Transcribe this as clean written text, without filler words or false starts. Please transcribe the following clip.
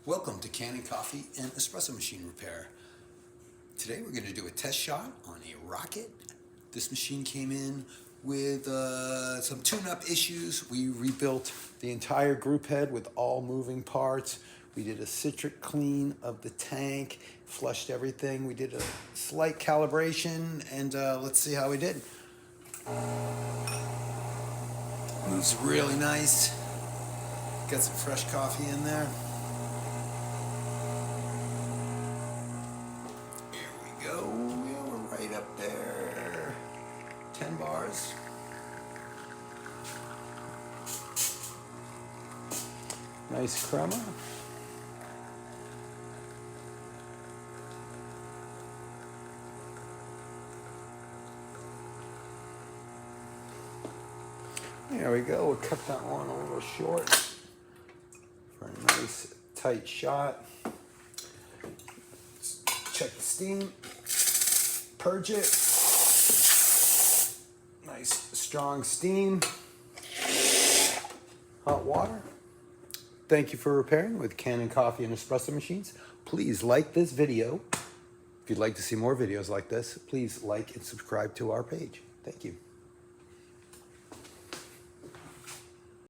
Welcome to Kanen Coffee and Espresso Machine Repair. Today we're going to do a test shot on a rocket. This machine came in with some tune-up issues. We rebuilt the entire group head with all moving parts. We did a citric clean of the tank, flushed everything. We did a slight calibration, and let's see how we did. Moves really nice. Got some fresh coffee in there. Go. Yeah, we're right up there. 10 bars. Nice crema. There we go. We'll cut that one a little short for a nice tight shot. Check the steam, purge it, nice strong steam, hot water. Thank you for repairing with Kanen Coffee and Espresso Machines. Please like this video. If you'd like to see more videos like this, please like and subscribe to our page. Thank you.